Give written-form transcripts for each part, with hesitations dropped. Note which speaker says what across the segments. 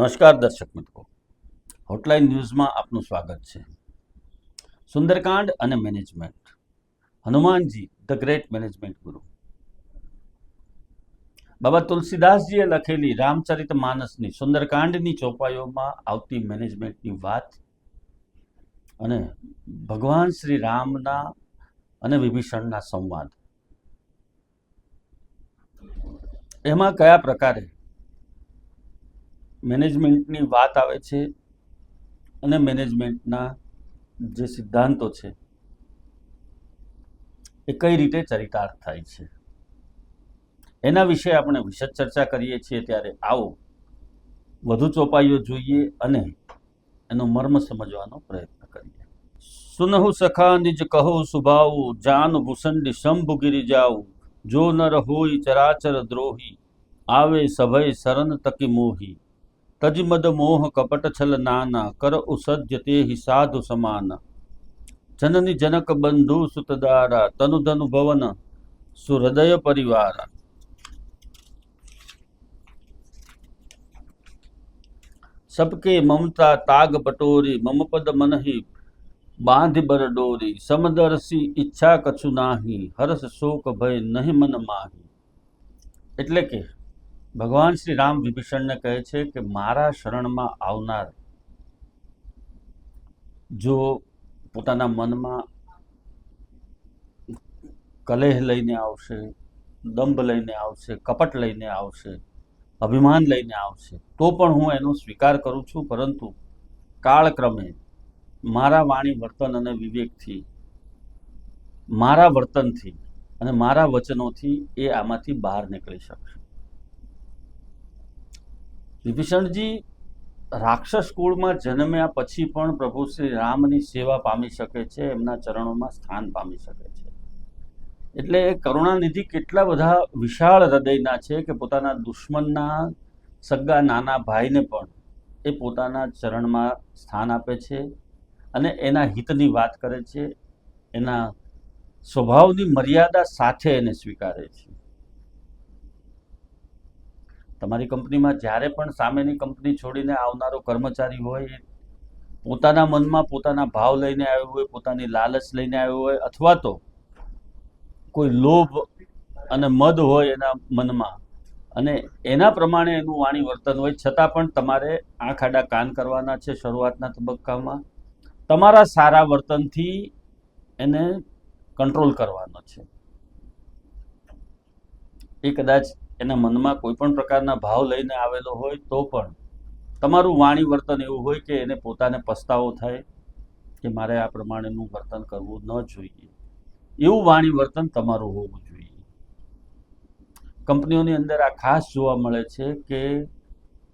Speaker 1: નમસ્કાર દર્શક મિત્રો, હોટલાઇન ન્યૂઝમાં આપનું સ્વાગત છે. સુંદરકાંડ અને management. Hanumanji the great management ગુરુ. બાબા તુલસીદાસજીએ લખેલી રામચરિત માનસની સુંદરકાંડની ચોપાઈઓમાં આવતી મેનેજમેન્ટની વાત અને ભગવાન શ્રી રામના અને વિભીષણના સંવાદ, એમાં કયા પ્રકારે મેનેજમેન્ટની વાત આવે છે અને મેનેજમેન્ટના જે સિદ્ધાંતો છે એ કઈ રીતે ચરિતાર્થ થાય છે, એના વિશે આપણે વિશદ ચર્ચા કરીએ છીએ. ત્યારે આવો વધુ ચોપાઈઓ જોઈએ અને એનો મર્મ સમજવાનો પ્રયત્ન કરીએ. સુનહુ સખા નિજ કહો સુભાવ, જાન ભૂષંડી શંભુ ગિરી જાઉ, જો નર હોય ચરાચર દ્રોહી, આવે સભય શરણ તકી મોહી, તજ મદ મોહ કપટ છલ નાના, કર ઉસજ્ય તે સાધુ સમાન, જનની જનક બંધુ સુતદારા, તનુ ધनु ભવન સુહૃદય પરિવારા. सबके ममता ताग बटोरी, मम पद मनहि बांध बर डोरी, समदर्शी ઈચ્છા કछु નાહી, હર્ષ શોક ભય નહીં મન માહી. એટલે કે ભગવાન શ્રી રામ વિભીષણને કહે છે કે મારા શરણમાં આવનાર જો પોતાના મનમાં કલેહ લઈને આવશે, દંભ લઈને આવશે, કપટ લઈને આવશે, અભિમાન લઈને આવશે, તો પણ હું એનો સ્વીકાર કરું છું, પરંતુ કાળક્રમે મારા વાણી વર્તન અને વિવેકથી, મારા વર્તનથી અને મારા વચનોથી એ આમાંથી બહાર નીકળી શકશે. વિભીષણજી રાક્ષસ કુળમાં જન્મ્યા પછી પણ પ્રભુ શ્રી રામની સેવા પામી શકે છે, એમના ચરણોમાં સ્થાન પામી શકે છે. એટલે એ કરુણાનિધિ કેટલા બધા વિશાળ હૃદયના છે કે પોતાના દુશ્મનના સગા નાના ભાઈને પણ એ પોતાના ચરણમાં સ્થાન આપે છે અને એના હિતની વાત કરે છે, એના સ્વભાવની મર્યાદા સાથે એને સ્વીકારે છે. તમારી કંપનીમાં જ્યારે પણ સામેની કંપની છોડીને આવનારો કર્મચારી હોય, એ પોતાના મનમાં પોતાના ભાવ લઈને આવ્યો હોય, પોતાની લાલચ લઈને આવ્યો હોય, અથવા તો કોઈ લોભ અને મદ હોય એના મનમાં, અને એના પ્રમાણે એનું વાણી વર્તન હોય, છતાં પણ તમારે આંખ આડા કાન કરવાના છે. શરૂઆતના તબક્કામાં તમારા સારા વર્તનથી એને કંટ્રોલ કરવાનો છે. એ કદાચ એના મનમાં કોઈ પણ પ્રકારના ભાવ લઈને આવેલો હોય તો પણ તમારું વાણી વર્તન એવું હોય કે એને પોતાને પસ્તાવો થાય કે મારે આ પ્રમાણેનું વર્તન કરવું ન જોઈએ, એવું વાણી વર્તન તમારું હોવું જોઈએ. કંપનીઓની અંદર આ ખાસ જોવા મળે છે કે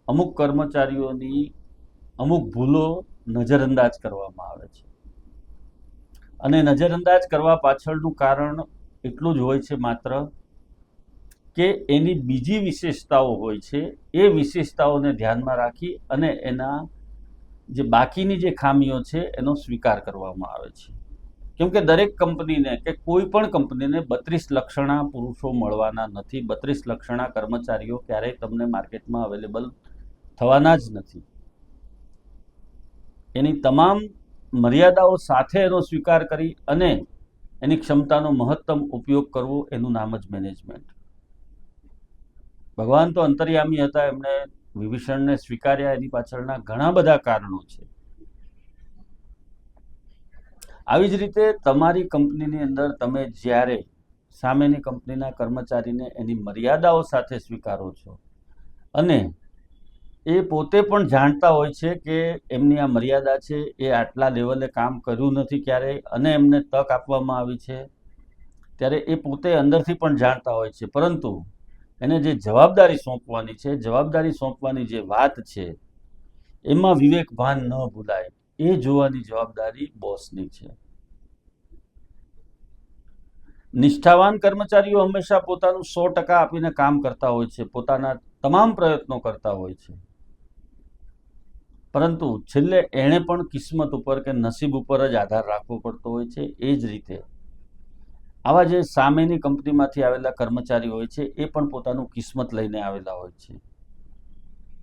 Speaker 1: અમુક કર્મચારીઓની અમુક ભૂલો નજરઅંદાજ કરવામાં આવે છે, અને નજરઅંદાજ કરવા પાછળનું કારણ એટલું જ હોય છે માત્ર કે એની બીજી વિશેષતાઓ હોય છે, એ વિશેષતાઓને ધ્યાનમાં રાખી અને એના જે બાકીની જે ખામીઓ છે એનો સ્વીકાર કરવામાં આવે છે. કેમ કે દરેક કંપનીને કે કોઈ પણ કંપનીને 32 લક્ષણા પુરુષો મળવાના નથી, 32 લક્ષણા કર્મચારીઓ ક્યારેય તમને માર્કેટમાં અવેલેબલ થવાના જ નથી. એની તમામ મર્યાદાઓ સાથે એનો સ્વીકાર કરી અને એની ક્ષમતાનો મહત્તમ ઉપયોગ કરવો, એનું નામ જ મેનેજમેન્ટ. ભગવાન તો અંતર્યામી હતા, એમણે વિભીષણને સ્વીકાર્યા, એની પાછળના ઘણા બધા કારણો છે. આવી જ રીતે તમારી કંપનીની અંદર તમે જ્યારે સામેની કંપનીના કર્મચારીને એની મર્યાદાઓ સાથે સ્વીકારો છો અને એ પોતે પણ જાણતા હોય છે કે એમની આ મર્યાદા છે, એ આટલા લેવલે કામ કર્યું નથી ક્યારેય અને એમને તક આપવામાં આવી છે, ત્યારે એ પોતે અંદરથી પણ જાણતા હોય છે, પરંતુ એને જે જવાબદારી સોંપવાની છે, જવાબદારી સોંપવાની જે વાત છે, એમાં વિવેક ભાન ન ભૂલાય એ જોવાની જવાબદારી બોસની છે. નિષ્ઠાવાન કર્મચારીઓ હંમેશા પોતાનું 100% આપીને કામ કરતા હોય છે, પોતાના તમામ પ્રયત્નો કરતા હોય છે, પરંતુ છેલ્લે એણે પણ કિસ્મત ઉપર કે નસીબ ઉપર જ આધાર રાખવો પડતો હોય છે. એ જ રીતે આવા જે સામેની કંપનીમાંથી આવેલા કર્મચારી હોય છે, એ પણ પોતાનું કિસ્મત લઈને આવેલા હોય છે,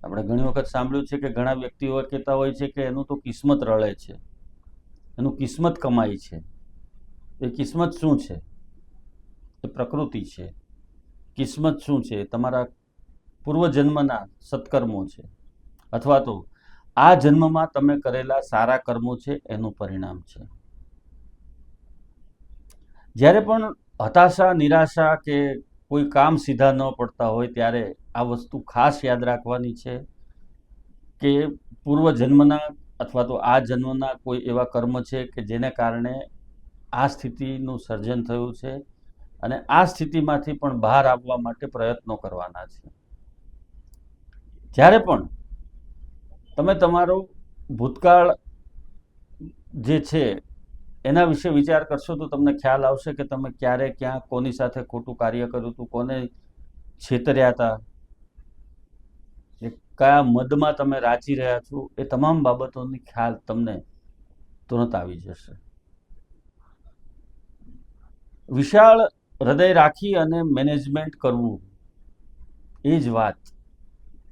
Speaker 1: આપણે ઘણી વખત સાંભળ્યું છે કે ઘણા વ્યક્તિઓ કહેતા હોય છે કે એનું તો કિસ્મત રળે છે, એનું કિસ્મત કમાઈ છે. એ કિસ્મત શું છે? એ પ્રકૃતિ છે. કિસ્મત શું છે? તમારા પૂર્વજન્મના સત્કર્મો છે, અથવા તો આ જન્મમાં તમે કરેલા સારા કર્મો છે એનું પરિણામ છે. જ્યારે પણ હતાશા, નિરાશા કે કોઈ કામ સીધા ન પડતા હોય ત્યારે આ વસ્તુ ખાસ યાદ રાખવાની છે કે પૂર્વજન્મના અથવા તો આ જન્મના કોઈ એવા કર્મ છે કે જેને કારણે આ સ્થિતિનું સર્જન થયું છે, અને આ સ્થિતિમાંથી પણ બહાર આવવા માટે પ્રયત્નો કરવાના છે. જ્યારે પણ તમે તમારો ભૂતકાળ જે છે એના વિશે વિચાર કરશો તો તમને ખ્યાલ આવશે કે તમે ક્યારે, ક્યાં, કોની સાથે ખોટું કાર્ય કર્યું હતું, કોને છેતર્યા હતા, કયા મદમાં તમે રાચી રહ્યા છો, એ તમામ બાબતોની ખ્યાલ તમને તુરંત આવી જશે. વિશાળ હૃદય રાખી અને મેનેજમેન્ટ કરવું, એ જ વાત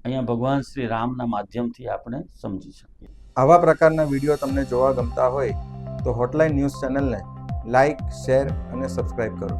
Speaker 1: અહીંયા ભગવાન શ્રી રામના માધ્યમથી આપણે સમજી શકીએ.
Speaker 2: આવા પ્રકારના વિડીયો તમને જોવા ગમતા હોય તો હોટલાઇન ન્યૂઝ ચેનલને લાઇક, શેર અને સબસ્ક્રાઇબ કરો.